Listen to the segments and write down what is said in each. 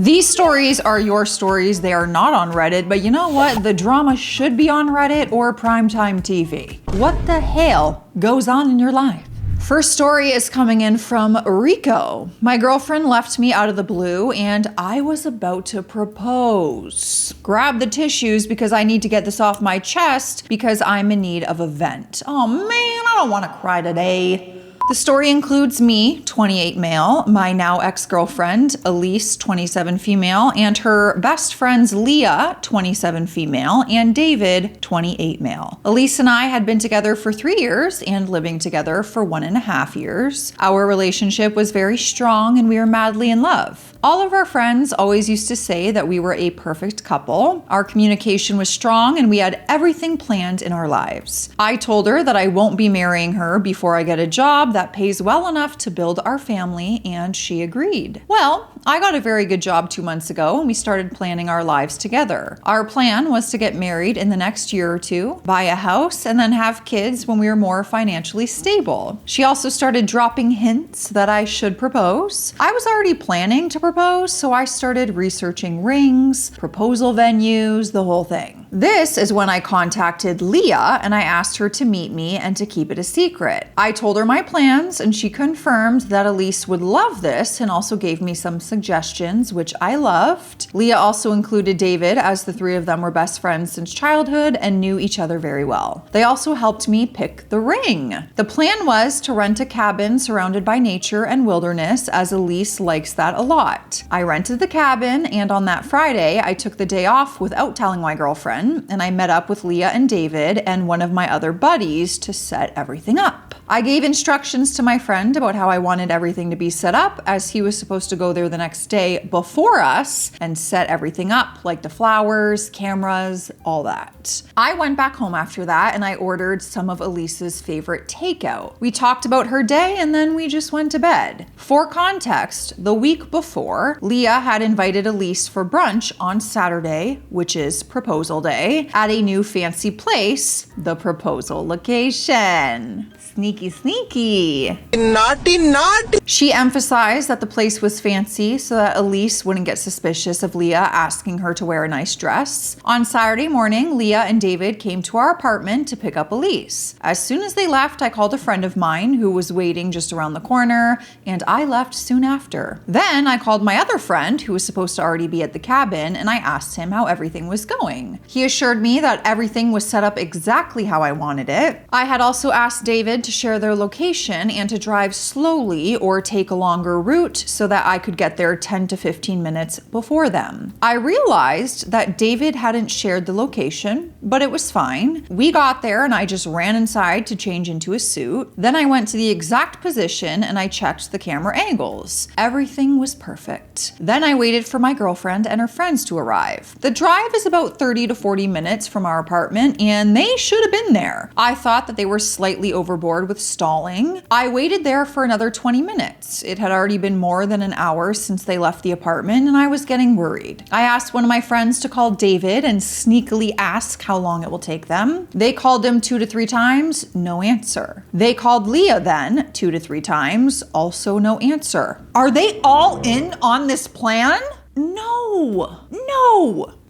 These stories are your stories. They are not on Reddit, but you know what? The drama should be on Reddit or primetime TV. What the hell goes on in your life? First story is coming in from Rico. My girlfriend left me out of the blue and I was about to propose. Grab the tissues because I need to get this off my chest because I'm in need of a vent. Oh man, I don't want to cry today. The story includes me, 28 male, my now ex-girlfriend, Elise, 27 female, and her best friends Leah, 27 female, and David, 28 male. Elise and I had been together for 3 years and living together for 1.5 years. Our relationship was very strong and we were madly in love. All of our friends always used to say that we were a perfect couple. Our communication was strong and we had everything planned in our lives. I told her that I won't be marrying her before I get a job that pays well enough to build our family, and she agreed. Well, I got a very good job 2 months ago and we started planning our lives together. Our plan was to get married in the next year or two, buy a house, and then have kids when we were more financially stable. She also started dropping hints that I should propose. I was already planning to propose, so I started researching rings, proposal venues, the whole thing. This is when I contacted Leah and I asked her to meet me and to keep it a secret. I told her my plans and she confirmed that Elise would love this and also gave me some suggestions, which I loved. Leah also included David, as the three of them were best friends since childhood and knew each other very well. They also helped me pick the ring. The plan was to rent a cabin surrounded by nature and wilderness, as Elise likes that a lot. I rented the cabin, and on that Friday, I took the day off without telling my girlfriend, and I met up with Leah and David and one of my other buddies to set everything up. I gave instructions to my friend about how I wanted everything to be set up, as he was supposed to go there the next day before us and set everything up, like the flowers, cameras, all that. I went back home after that and I ordered some of Elise's favorite takeout. We talked about her day and then we just went to bed. For context, the week before, Leah had invited Elise for brunch on Saturday, which is proposal day, at a new fancy place, the proposal location. Sneaky, sneaky. Naughty, naughty. She emphasized that the place was fancy so that Elise wouldn't get suspicious of Leah asking her to wear a nice dress. On Saturday morning, Leah and David came to our apartment to pick up Elise. As soon as they left, I called a friend of mine who was waiting just around the corner, and I left soon after. Then I called my other friend who was supposed to already be at the cabin, and I asked him how everything was going. He assured me that everything was set up exactly how I wanted it. I had also asked David to share their location and to drive slowly or take a longer route so that I could get there 10 to 15 minutes before them. I realized that David hadn't shared the location, but it was fine. We got there and I just ran inside to change into a suit. Then I went to the exact position and I checked the camera angles. Everything was perfect. Then I waited for my girlfriend and her friends to arrive. The drive is about 30 to 40 minutes from our apartment and they should have been there. I thought that they were slightly overboard with stalling. I waited there for another 20 minutes. It had already been more than an hour since they left the apartment and I was getting worried. I asked one of my friends to call David and sneakily ask how long it will take them. They called him 2 to 3 times, no answer. They called Leah then 2 to 3 times, also no answer. Are they all in on this plan? No.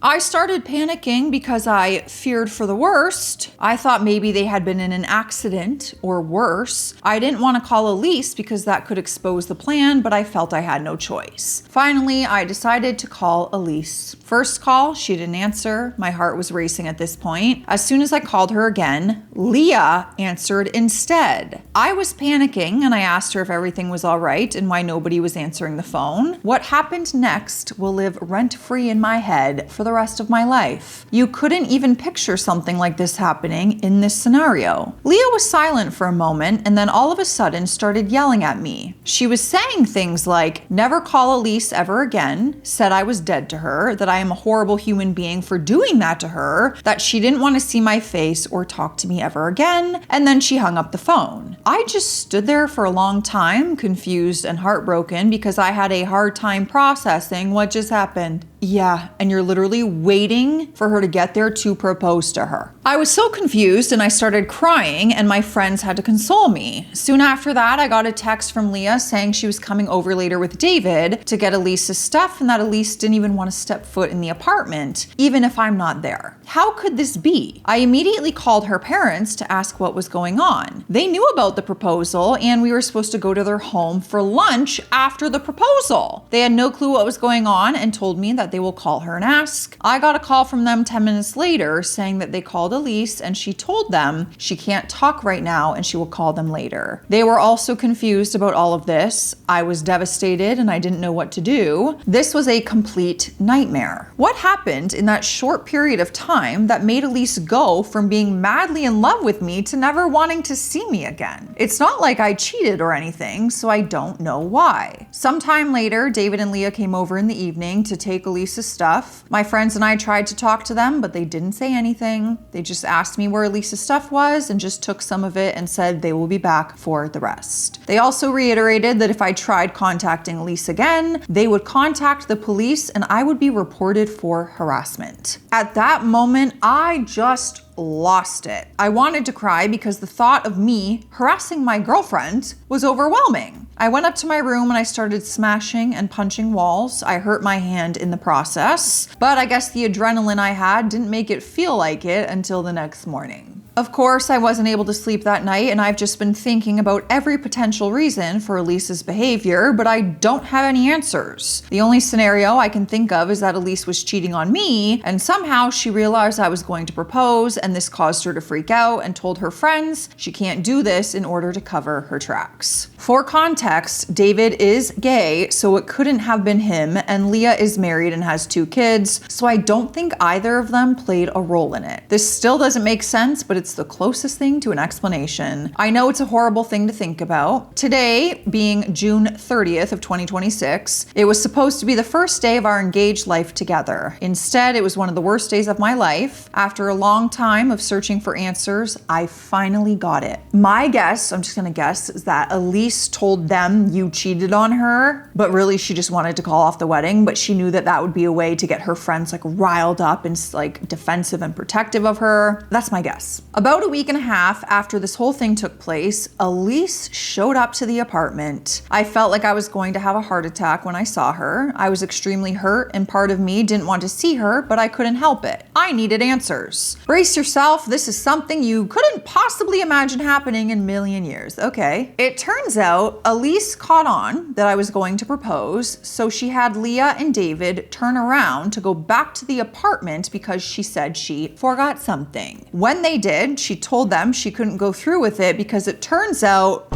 I started panicking because I feared for the worst. I thought maybe they had been in an accident or worse. I didn't want to call Elise because that could expose the plan, but I felt I had no choice. Finally, I decided to call Elise. First call, she didn't answer. My heart was racing at this point. As soon as I called her again, Leah answered instead. I was panicking and I asked her if everything was all right and why nobody was answering the phone. What happened next will live rent-free in my head for the rest of my life. You couldn't even picture something like this happening in this scenario. Leah was silent for a moment and then all of a sudden started yelling at me. She was saying things like, never call Elise ever again, said I was dead to her, that I am a horrible human being for doing that to her, that she didn't want to see my face or talk to me ever again, and then she hung up the phone. I just stood there for a long time, confused and heartbroken because I had a hard time processing what just happened. Yeah, and you're literally waiting for her to get there to propose to her. I was so confused and I started crying and my friends had to console me. Soon after that, I got a text from Leah saying she was coming over later with David to get Elise's stuff and that Elise didn't even want to step foot in the apartment, even if I'm not there. How could this be? I immediately called her parents to ask what was going on. They knew about the proposal and we were supposed to go to their home for lunch after the proposal. They had no clue what was going on and told me that they will call her and ask. I got a call from them 10 minutes later saying that they called Elise and she told them she can't talk right now and she will call them later. They were also confused about all of this. I was devastated and I didn't know what to do. This was a complete nightmare. What happened in that short period of time that made Elise go from being madly in love with me to never wanting to see me again? It's not like I cheated or anything, so I don't know why. Sometime later, David and Leah came over in the evening to take Elise's stuff. My friends and I tried to talk to them, but they didn't say anything. They just asked me where Elise's stuff was and just took some of it and said they will be back for the rest. They also reiterated that if I tried contacting Elise again, they would contact the police and I would be reported for harassment. At that moment, I just lost it. I wanted to cry because the thought of me harassing my girlfriend was overwhelming. I went up to my room and I started smashing and punching walls. I hurt my hand in the process, but I guess the adrenaline I had didn't make it feel like it until the next morning. Of course, I wasn't able to sleep that night and I've just been thinking about every potential reason for Elise's behavior, but I don't have any answers. The only scenario I can think of is that Elise was cheating on me and somehow she realized I was going to propose and this caused her to freak out and told her friends she can't do this in order to cover her tracks. For context, David is gay, so it couldn't have been him, and Leah is married and has 2 kids, so I don't think either of them played a role in it. This still doesn't make sense, but it's the closest thing to an explanation. I know it's a horrible thing to think about. Today, being June 30th of 2026, it was supposed to be the first day of our engaged life together. Instead, it was one of the worst days of my life. After a long time of searching for answers, I finally got it. My guess, I'm just gonna guess, is that Elise told them you cheated on her, but really she just wanted to call off the wedding, but she knew that that would be a way to get her friends like riled up and like defensive and protective of her. That's my guess. About a week and a half after this whole thing took place, Elise showed up to the apartment. I felt like I was going to have a heart attack when I saw her. I was extremely hurt and part of me didn't want to see her, but I couldn't help it. I needed answers. Brace yourself, this is something you couldn't possibly imagine happening in a million years. Okay. It turns out Elise caught on that I was going to propose, so she had Leah and David turn around to go back to the apartment because she said she forgot something. When they did, she told them she couldn't go through with it because it turns out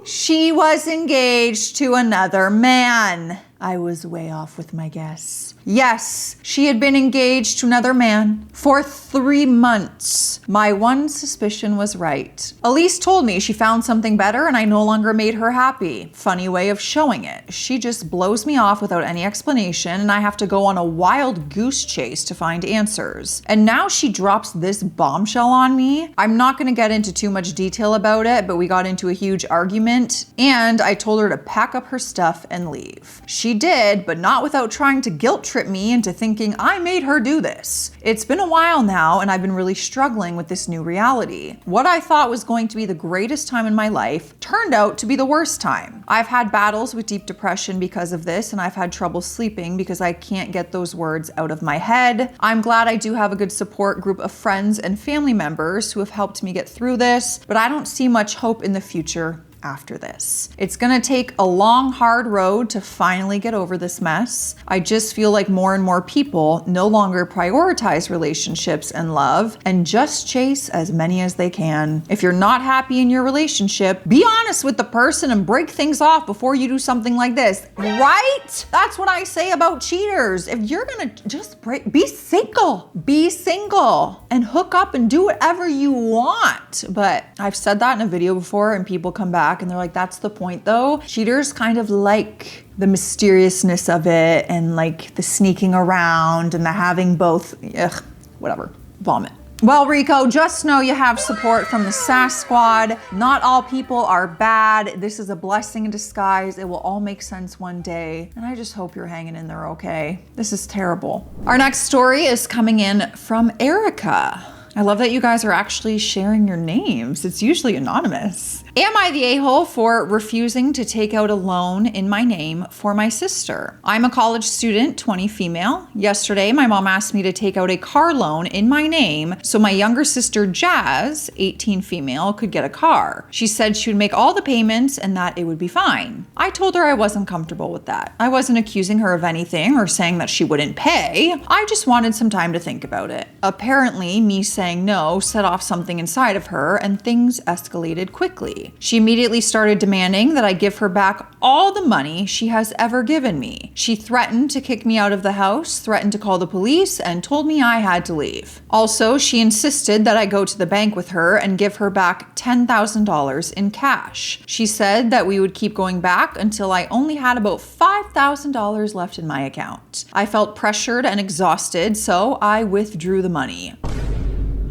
she was engaged to another man. I was way off with my guess. Yes, she had been engaged to another man for 3 months. My one suspicion was right. Elise told me she found something better and I no longer made her happy. Funny way of showing it. She just blows me off without any explanation and I have to go on a wild goose chase to find answers. And now she drops this bombshell on me. I'm not gonna get into too much detail about it, but we got into a huge argument and I told her to pack up her stuff and leave. She did, but not without trying to guilt trip me into thinking I made her do this. It's been a while now and I've been really struggling with this new reality. What I thought was going to be the greatest time in my life turned out to be the worst time. I've had battles with deep depression because of this and I've had trouble sleeping because I can't get those words out of my head. I'm glad I do have a good support group of friends and family members who have helped me get through this, but I don't see much hope in the future after this. It's gonna take a long, hard road to finally get over this mess. I just feel like more and more people no longer prioritize relationships and love and just chase as many as they can. If you're not happy in your relationship, be honest with the person and break things off before you do something like this, right? That's what I say about cheaters. If you're gonna just be single and hook up and do whatever you want. But I've said that in a video before and people come back and they're like, that's the point though. Cheaters kind of like the mysteriousness of it and like the sneaking around and the having both, whatever, vomit. Well, Rico, just know you have support from the sass squad. Not all people are bad. This is a blessing in disguise. It will all make sense one day. And I just hope you're hanging in there okay. This is terrible. Our next story is coming in from Erica. I love that you guys are actually sharing your names. It's usually anonymous. Am I the a-hole for refusing to take out a loan in my name for my sister? I'm a college student, 20 female. Yesterday, my mom asked me to take out a car loan in my name so my younger sister, Jazz, 18 female, could get a car. She said she would make all the payments and that it would be fine. I told her I wasn't comfortable with that. I wasn't accusing her of anything or saying that she wouldn't pay. I just wanted some time to think about it. Apparently, me saying no set off something inside of her and things escalated quickly. She immediately started demanding that I give her back all the money she has ever given me. She threatened to kick me out of the house, threatened to call the police, and told me I had to leave. Also, she insisted that I go to the bank with her and give her back $10,000 in cash. She said that we would keep going back until I only had about $5,000 left in my account. I felt pressured and exhausted, so I withdrew the money.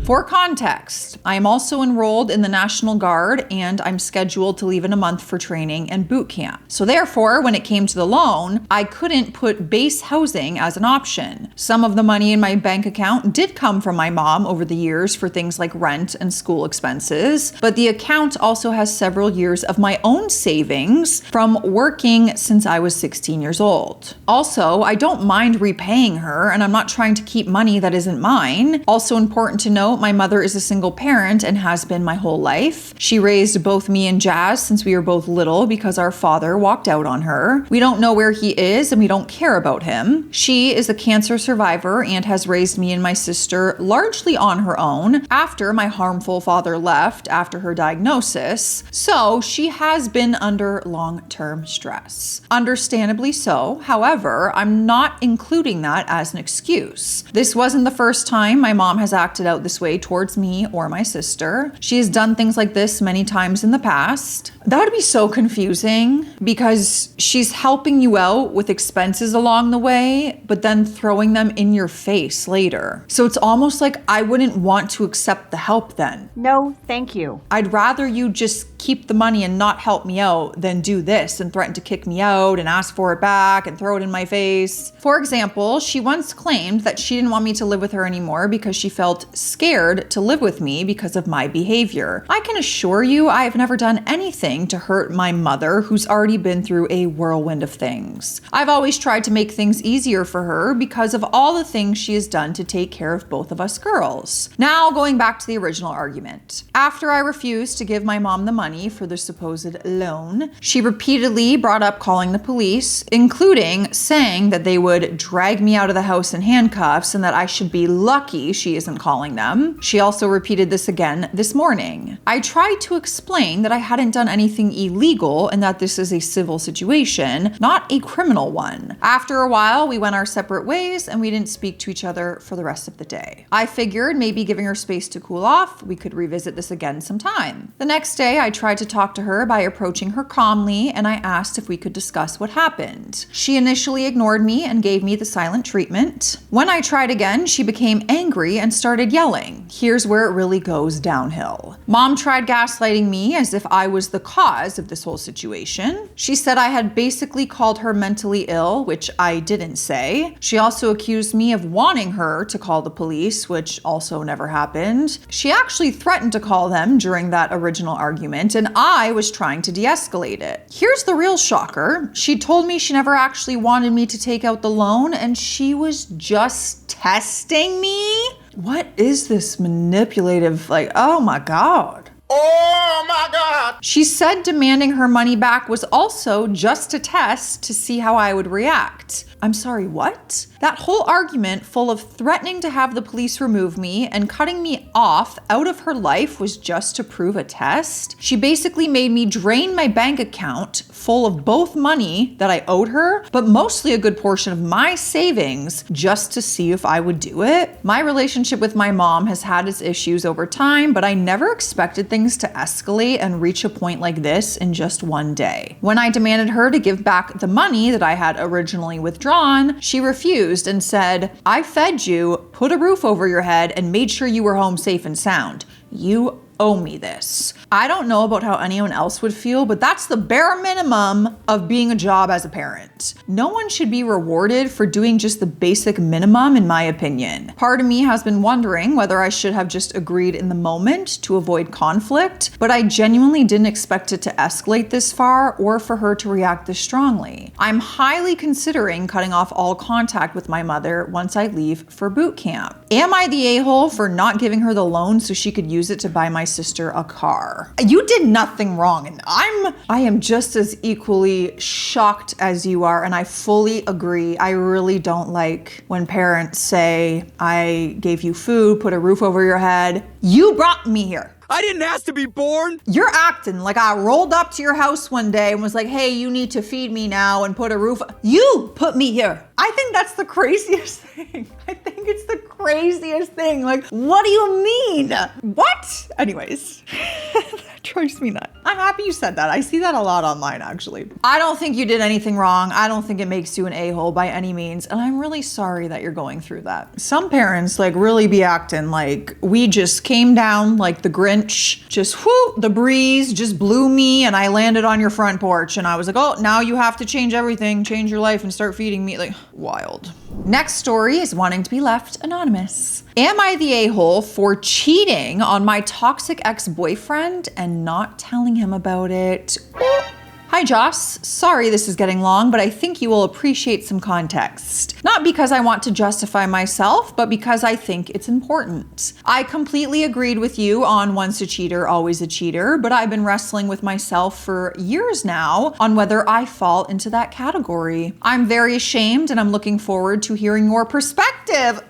For context, I am also enrolled in the National Guard and I'm scheduled to leave in a month for training and boot camp. So therefore, when it came to the loan, I couldn't put base housing as an option. Some of the money in my bank account did come from my mom over the years for things like rent and school expenses, but the account also has several years of my own savings from working since I was 16 years old. Also, I don't mind repaying her and I'm not trying to keep money that isn't mine. Also important to note, my mother is a single parent and has been my whole life. She raised both me and Jazz since we were both little because our father walked out on her. We don't know where he is and we don't care about him. She is a cancer survivor and has raised me and my sister largely on her own after my harmful father left after her diagnosis. So she has been under long-term stress. Understandably so. However, I'm not including that as an excuse. This wasn't the first time my mom has acted out this way towards me or my sister. She has done things like this many times in the past. That would be so confusing because she's helping you out with expenses along the way, but then throwing them in your face later. So it's almost like I wouldn't want to accept the help then. No, thank you. I'd rather you just keep the money and not help me out than do this and threaten to kick me out and ask for it back and throw it in my face. For example, she once claimed that she didn't want me to live with her anymore because she felt scared to live with me because of my behavior. I can assure you I have never done anything to hurt my mother, who's already been through a whirlwind of things. I've always tried to make things easier for her because of all the things she has done to take care of both of us girls. Now, going back to the original argument. After I refused to give my mom the money for the supposed loan, she repeatedly brought up calling the police, including saying that they would drag me out of the house in handcuffs and that I should be lucky she isn't calling them. She also repeated this again this morning. I tried to explain that I hadn't done anything illegal and that this is a civil situation, not a criminal one. After a while, we went our separate ways and we didn't speak to each other for the rest of the day. I figured maybe giving her space to cool off, we could revisit this again sometime. The next day, I tried to talk to her by approaching her calmly and I asked if we could discuss what happened. She initially ignored me and gave me the silent treatment. When I tried again, she became angry and started yelling. Here's where it really goes downhill. Mom tried gaslighting me as if I was the cause of this whole situation. She said I had basically called her mentally ill, which I didn't say. She also accused me of wanting her to call the police, which also never happened. She actually threatened to call them during that original argument, and I was trying to de-escalate it. Here's the real shocker. She told me she never actually wanted me to take out the loan, and she was just testing me? What is this manipulative, oh my God. Oh my God! She said demanding her money back was also just a test to see how I would react. I'm sorry, what? That whole argument full of threatening to have the police remove me and cutting me off out of her life was just to prove a test? She basically made me drain my bank account full of both money that I owed her, but mostly a good portion of my savings just to see if I would do it. My relationship with my mom has had its issues over time, but I never expected things to escalate escalate and reach a point like this in just one day. When I demanded her to give back the money that I had originally withdrawn, she refused and said, "I fed you, put a roof over your head, and made sure you were home safe and sound. You owe me this." I don't know about how anyone else would feel, but that's the bare minimum of being a job as a parent. No one should be rewarded for doing just the basic minimum, in my opinion. Part of me has been wondering whether I should have just agreed in the moment to avoid conflict, but I genuinely didn't expect it to escalate this far or for her to react this strongly. I'm highly considering cutting off all contact with my mother once I leave for boot camp. Am I the a-hole for not giving her the loan so she could use it to buy my sister a car? You did nothing wrong, and I am just as equally shocked as you are, and I fully agree. I really don't like when parents say, "I gave you food, put a roof over your head. You brought me here. I didn't ask to be born." You're acting like I rolled up to your house one day and was like, "Hey, you need to feed me now and put a roof." You put me here. I think that's the craziest thing. I think it's the craziest thing. Like, what do you mean? What? Anyways, that drives me nuts. I'm happy you said that. I see that a lot online, actually. I don't think you did anything wrong. I don't think it makes you an a-hole by any means. And I'm really sorry that you're going through that. Some parents like really be acting like we just came down like the Grinch, just whoo, the breeze just blew me and I landed on your front porch and I was like, "Oh, now you have to change everything, change your life and start feeding me." Like, wild. Next story is wanting to be left anonymous. Am I the a-hole for cheating on my toxic ex-boyfriend and not telling him about it? Hi Joss, sorry this is getting long, but I think you will appreciate some context. Not because I want to justify myself, but because I think it's important. I completely agreed with you on once a cheater, always a cheater, but I've been wrestling with myself for years now on whether I fall into that category. I'm very ashamed and I'm looking forward to hearing your perspective.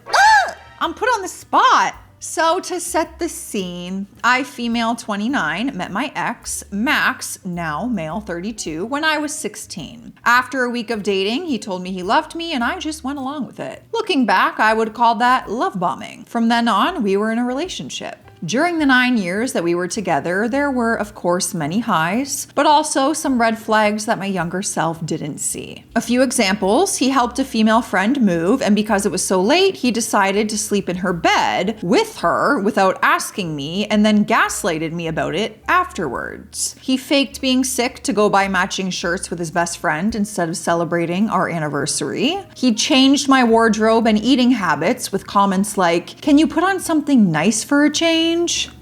I'm put on the spot. So to set the scene, I, female 29, met my ex, Max, now male 32, when I was 16. After a week of dating, he told me he loved me and I just went along with it. Looking back, I would call that love bombing. From then on, we were in a relationship. During the 9 years that we were together, there were, of course, many highs, but also some red flags that my younger self didn't see. A few examples: he helped a female friend move, and because it was so late, he decided to sleep in her bed with her without asking me, and then gaslighted me about it afterwards. He faked being sick to go buy matching shirts with his best friend instead of celebrating our anniversary. He changed my wardrobe and eating habits with comments like, "Can you put on something nice for a change?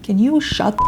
Can you shut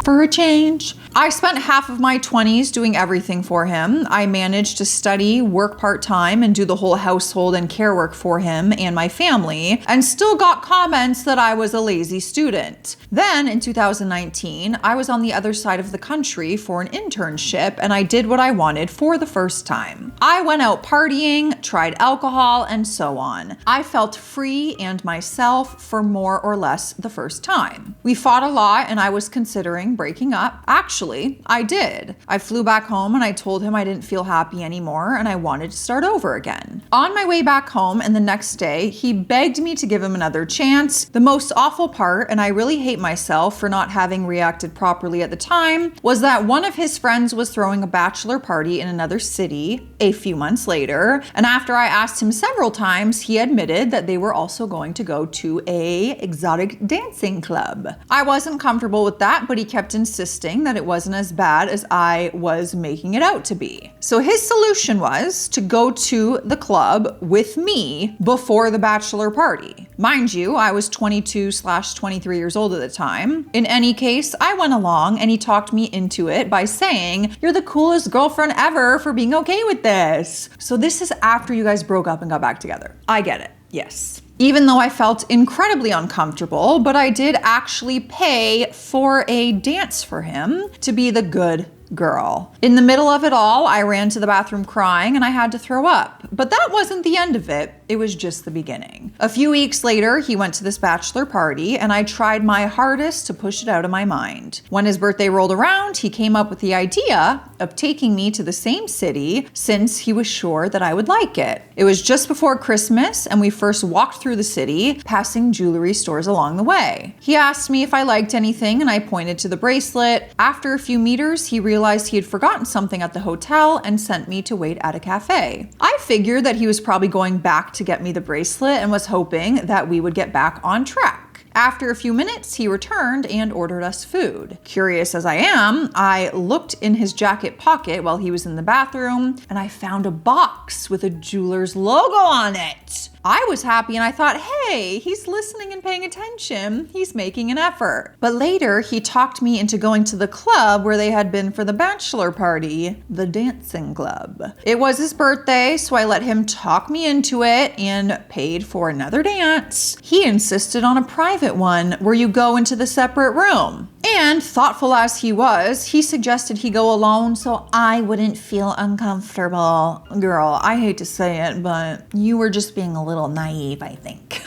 for a change?" I spent half of my 20s doing everything for him. I managed to study, work part-time, and do the whole household and care work for him and my family, and still got comments that I was a lazy student. Then in 2019, I was on the other side of the country for an internship, and I did what I wanted for the first time. I went out partying, tried alcohol, and so on. I felt free and myself for more or less the first time. We fought a lot, and I was considering breaking up. Actually, I did. I flew back home and I told him I didn't feel happy anymore and I wanted to start over again. On my way back home and the next day, he begged me to give him another chance. The most awful part, and I really hate myself for not having reacted properly at the time, was that one of his friends was throwing a bachelor party in another city a few months later, and after I asked him several times, he admitted that they were also going to go to a exotic dancing club. I wasn't comfortable with that, but he kept insisting that it wasn't as bad as I was making it out to be. So his solution was to go to the club with me before the bachelor party. Mind you, I was 22/23 years old at the time. In any case, I went along and he talked me into it by saying, "You're the coolest girlfriend ever for being okay with this." So this is after you guys broke up and got back together. I get it. Yes. Even though I felt incredibly uncomfortable, but I did actually pay for a dance for him to be the good Girl. In the middle of it all, I ran to the bathroom crying and I had to throw up. But that wasn't the end of it. It was just the beginning. A few weeks later, he went to this bachelor party and I tried my hardest to push it out of my mind. When his birthday rolled around, he came up with the idea of taking me to the same city since he was sure that I would like it. It was just before Christmas and we first walked through the city, passing jewelry stores along the way. He asked me if I liked anything and I pointed to the bracelet. After a few meters, he realized he had forgotten something at the hotel and sent me to wait at a cafe. I figured that he was probably going back to get me the bracelet and was hoping that we would get back on track. After a few minutes, he returned and ordered us food. Curious as I am, I looked in his jacket pocket while he was in the bathroom and I found a box with a jeweler's logo on it. I was happy and I thought, hey, he's listening and paying attention. He's making an effort. But later, he talked me into going to the club where they had been for the bachelor party, the dancing club. It was his birthday, so I let him talk me into it and paid for another dance. He insisted on a private one where you go into the separate room. And thoughtful as he was, he suggested he go alone so I wouldn't feel uncomfortable. Girl, I hate to say it, but you were just being a little naive, I think.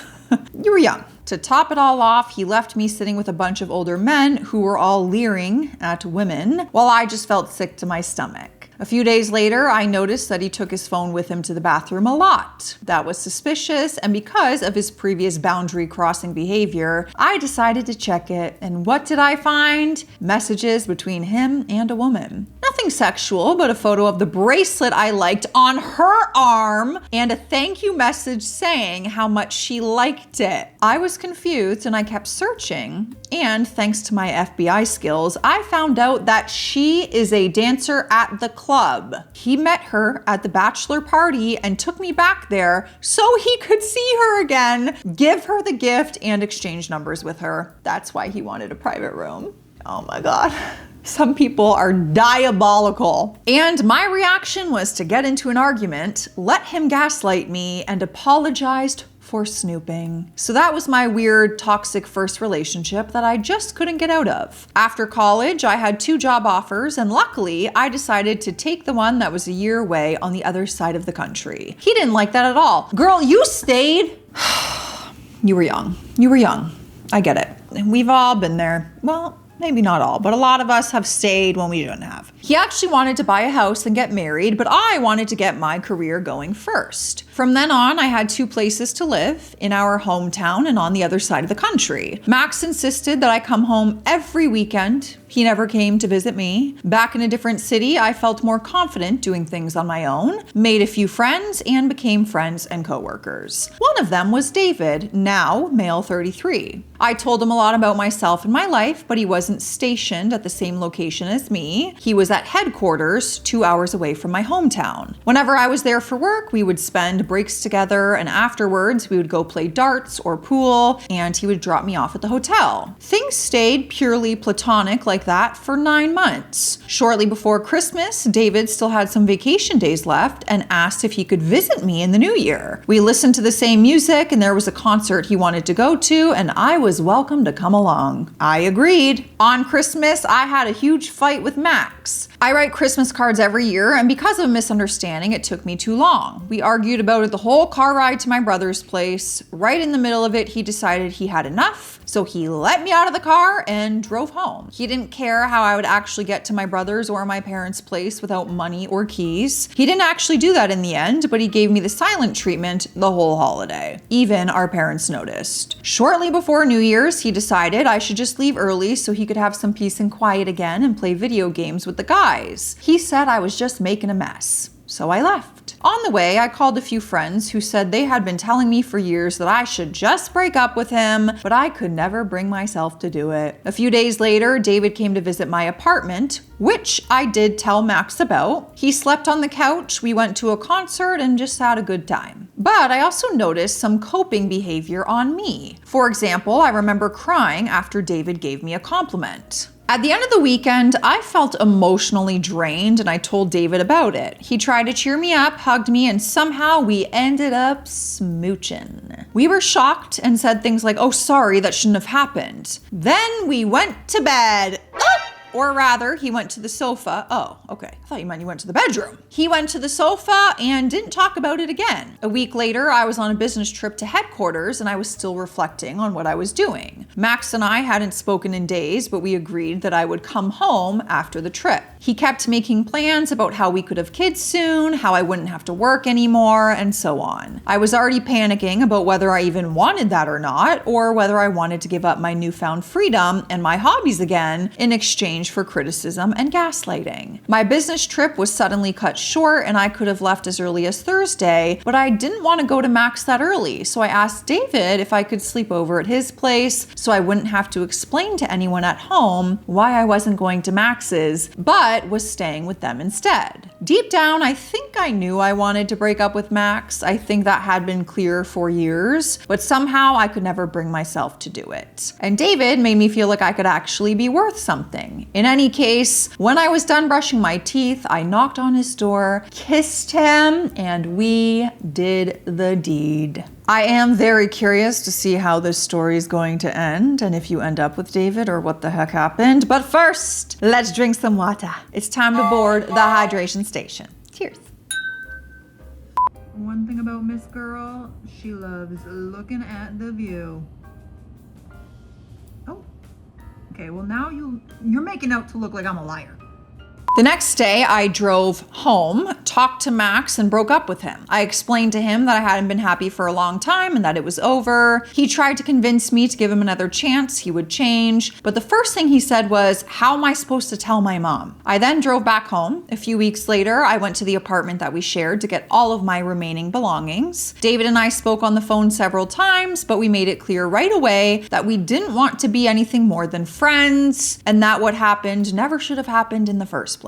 You were young. To top it all off, he left me sitting with a bunch of older men who were all leering at women, while I just felt sick to my stomach. A few days later, I noticed that he took his phone with him to the bathroom a lot. That was suspicious, and because of his previous boundary-crossing behavior, I decided to check it. And what did I find? Messages between him and a woman. Nothing sexual, but a photo of the bracelet I liked on her arm and a thank you message saying how much she liked it. I was confused and I kept searching. And thanks to my FBI skills, I found out that she is a dancer at the club. He met her at the bachelor party and took me back there so he could see her again, give her the gift, and exchange numbers with her. That's why he wanted a private room. Oh my God. Some people are diabolical. And my reaction was to get into an argument, let him gaslight me, and apologized for snooping. So that was my weird, toxic first relationship that I just couldn't get out of. After college, I had 2 job offers, and luckily, I decided to take the one that was a year away on the other side of the country. He didn't like that at all. Girl, you stayed. You were young. You were young. I get it. And we've all been there. Well, maybe not all, but a lot of us have stayed when we shouldn't have. He actually wanted to buy a house and get married, but I wanted to get my career going first. From then on, I had 2 places to live, in our hometown and on the other side of the country. Max insisted that I come home every weekend. He never came to visit me. Back in a different city, I felt more confident doing things on my own, made a few friends, and became friends and coworkers. One of them was David, now male 33. I told him a lot about myself and my life, but he wasn't stationed at the same location as me. He was at headquarters 2 hours away from my hometown. Whenever I was there for work, we would spend breaks together, and afterwards we would go play darts or pool, and he would drop me off at the hotel. Things stayed purely platonic like that for 9 months. Shortly before Christmas, David still had some vacation days left and asked if he could visit me in the new year. We listened to the same music and there was a concert he wanted to go to, and I was welcome to come along. I agreed. On Christmas, I had a huge fight with Max. I write Christmas cards every year, and because of a misunderstanding, it took me too long. We argued about it the whole car ride to my brother's place. Right in the middle of it, he decided he had enough, so he let me out of the car and drove home. He didn't care how I would actually get to my brother's or my parents' place without money or keys. He didn't actually do that in the end, but he gave me the silent treatment the whole holiday. Even our parents noticed. Shortly before New Year's, he decided I should just leave early so he could have some peace and quiet again and play video games with the guys. He said I was just making a mess. So I left. On the way, I called a few friends who said they had been telling me for years that I should just break up with him, but I could never bring myself to do it. A few days later, David came to visit my apartment, which I did tell Max about. He slept on the couch, we went to a concert, and just had a good time. But I also noticed some coping behavior on me. For example, I remember crying after David gave me a compliment. At the end of the weekend, I felt emotionally drained and I told David about it. He tried to cheer me up, hugged me, and somehow we ended up smooching. We were shocked and said things like, "Oh, sorry, that shouldn't have happened." Then we went to bed. Or rather, he went to the sofa. Oh, okay. I thought you meant you went to the bedroom. He went to the sofa and didn't talk about it again. A week later, I was on a business trip to headquarters and I was still reflecting on what I was doing. Max and I hadn't spoken in days, but we agreed that I would come home after the trip. He kept making plans about how we could have kids soon, how I wouldn't have to work anymore, and so on. I was already panicking about whether I even wanted that or not, or whether I wanted to give up my newfound freedom and my hobbies again in exchange for criticism and gaslighting. My business trip was suddenly cut short and I could have left as early as Thursday, but I didn't want to go to Max that early, so I asked David if I could sleep over at his place so I wouldn't have to explain to anyone at home why I wasn't going to Max's, but was staying with them instead. Deep down, I think I knew I wanted to break up with Max. I think that had been clear for years, but somehow I could never bring myself to do it. And David made me feel like I could actually be worth something. In any case, when I was done brushing my teeth, I knocked on his door, kissed him, and we did the deed. I am very curious to see how this story is going to end and if you end up with David or what the heck happened. But first, let's drink some water. It's time to board the hydration station. Cheers. One thing about Miss Girl, she loves looking at the view. Oh, okay, well now you're making out to look like I'm a liar. The next day, I drove home, talked to Max, and broke up with him. I explained to him that I hadn't been happy for a long time and that it was over. He tried to convince me to give him another chance, he would change. But the first thing he said was, how am I supposed to tell my mom? I then drove back home. A few weeks later, I went to the apartment that we shared to get all of my remaining belongings. David and I spoke on the phone several times, but we made it clear right away that we didn't want to be anything more than friends, and that what happened never should have happened in the first place.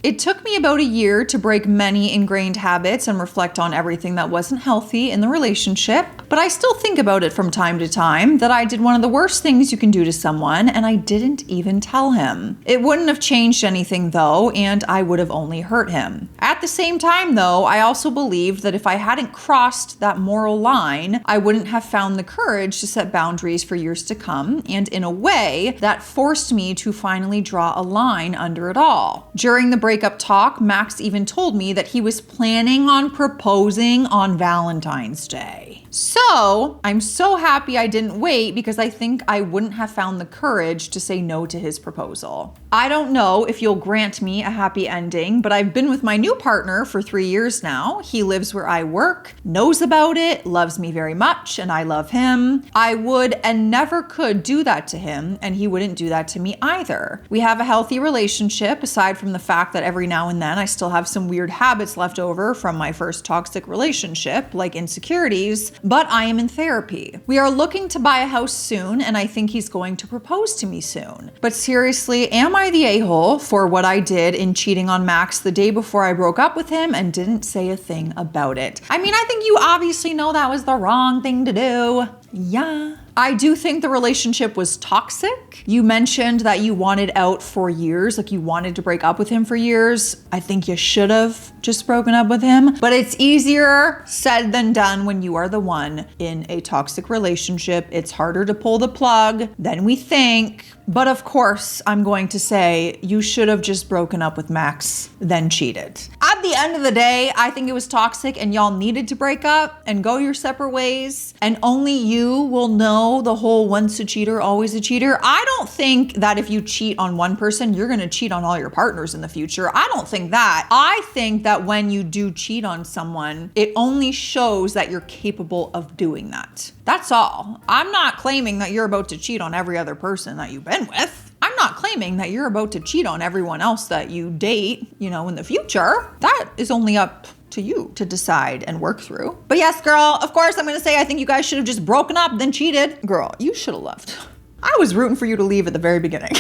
It took me about a year to break many ingrained habits and reflect on everything that wasn't healthy in the relationship, but I still think about it from time to time that I did one of the worst things you can do to someone and I didn't even tell him. It wouldn't have changed anything though, and I would have only hurt him. At the same time though, I also believed that if I hadn't crossed that moral line, I wouldn't have found the courage to set boundaries for years to come, and in a way that forced me to finally draw a line under it all. During the breakup talk, Max even told me that he was planning on proposing on Valentine's Day. So, I'm so happy I didn't wait because I think I wouldn't have found the courage to say no to his proposal. I don't know if you'll grant me a happy ending, but I've been with my new partner for 3 years now. He lives where I work, knows about it, loves me very much, and I love him. I would and never could do that to him, and he wouldn't do that to me either. We have a healthy relationship, aside from the fact that every now and then I still have some weird habits left over from my first toxic relationship, like insecurities, but I am in therapy. We are looking to buy a house soon, and I think he's going to propose to me soon. But seriously, am I the a-hole for what I did in cheating on Max the day before I broke up with him and didn't say a thing about it? I mean, I think you obviously know that was the wrong thing to do. Yeah. I do think the relationship was toxic. You mentioned that you wanted out for years, like you wanted to break up with him for years. I think you should have just broken up with him, but it's easier said than done when you are the one in a toxic relationship. It's harder to pull the plug than we think. But of course, I'm going to say you should have just broken up with Max, then cheated. At the end of the day, I think it was toxic and y'all needed to break up and go your separate ways. And only you will know the whole once a cheater, always a cheater. I don't think that if you cheat on one person, you're gonna cheat on all your partners in the future. I don't think that. I think that when you do cheat on someone, it only shows that you're capable of doing that. That's all. I'm not claiming that you're about to cheat on every other person that you've been with. I'm not claiming that you're about to cheat on everyone else that you date, in the future. That is only up to you to decide and work through. But yes, girl, of course I'm gonna say I think you guys should have just broken up, then cheated. Girl, you should have left. I was rooting for you to leave at the very beginning.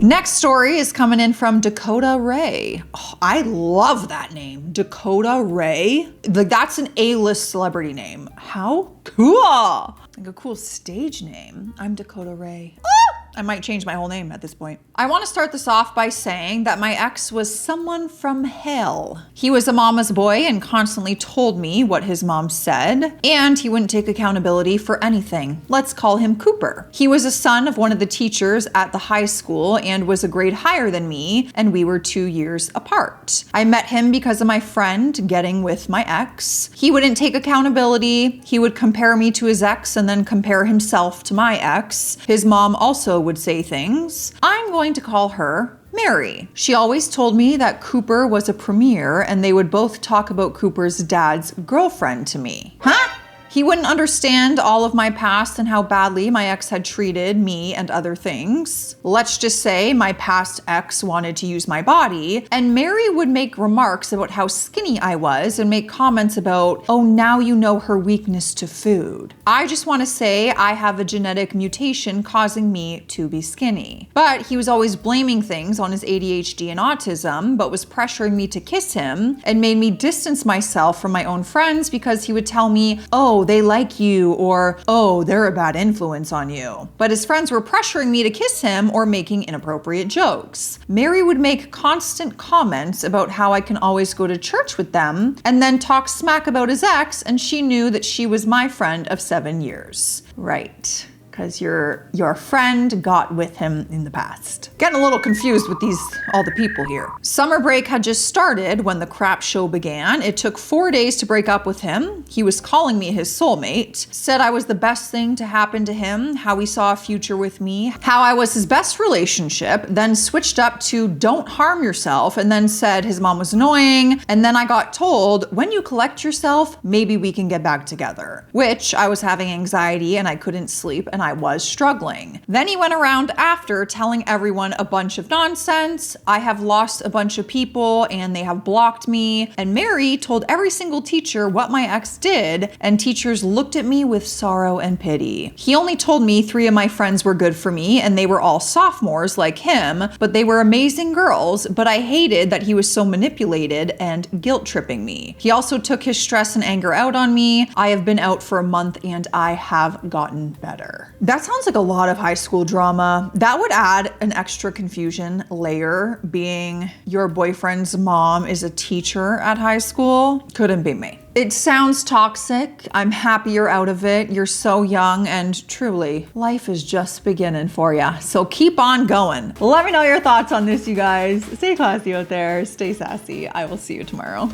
Next story is coming in from Dakota Ray. Oh, I love that name, Dakota Ray. Like that's an A-list celebrity name. How cool. Like a cool stage name. I'm Dakota Ray. Ah! I might change my whole name at this point. I want to start this off by saying that my ex was someone from hell. He was a mama's boy and constantly told me what his mom said, and he wouldn't take accountability for anything. Let's call him Cooper. He was a son of one of the teachers at the high school and was a grade higher than me, and we were 2 years apart. I met him because of my friend getting with my ex. He wouldn't take accountability. He would compare me to his ex and then compare himself to my ex. His mom also would say things. I'm going to call her Mary. She always told me that Cooper was a premier and they would both talk about Cooper's dad's girlfriend to me. Huh? He wouldn't understand all of my past and how badly my ex had treated me and other things. Let's just say my past ex wanted to use my body, and Mary would make remarks about how skinny I was and make comments about, oh, now you know her weakness to food. I just want to say I have a genetic mutation causing me to be skinny. But he was always blaming things on his ADHD and autism, but was pressuring me to kiss him and made me distance myself from my own friends because he would tell me, oh, they like you, or, oh, they're a bad influence on you. But his friends were pressuring me to kiss him or making inappropriate jokes. Mary would make constant comments about how I can always go to church with them, and then talk smack about his ex, and she knew that she was my friend of 7 years. Right. Because your friend got with him in the past. Getting a little confused with all the people here. Summer break had just started when the crap show began. It took 4 days to break up with him. He was calling me his soulmate, said I was the best thing to happen to him, how he saw a future with me, how I was his best relationship, then switched up to don't harm yourself, and then said his mom was annoying, and then I got told, when you collect yourself, maybe we can get back together. Which I was having anxiety and I couldn't sleep and I was struggling. Then he went around after telling everyone a bunch of nonsense. I have lost a bunch of people and they have blocked me. And Mary told every single teacher what my ex did, and teachers looked at me with sorrow and pity. He only told me 3 of my friends were good for me and they were all sophomores like him, but they were amazing girls, but I hated that he was so manipulated and guilt tripping me. He also took his stress and anger out on me. I have been out for a month and I have gotten better. That sounds like a lot of high school drama. That would add an extra confusion layer, being your boyfriend's mom is a teacher at high school. Couldn't be me. It sounds toxic. I'm happy you're out of it. You're so young, and truly, life is just beginning for ya. So keep on going. Let me know your thoughts on this, you guys. Stay classy out there. Stay sassy. I will see you tomorrow.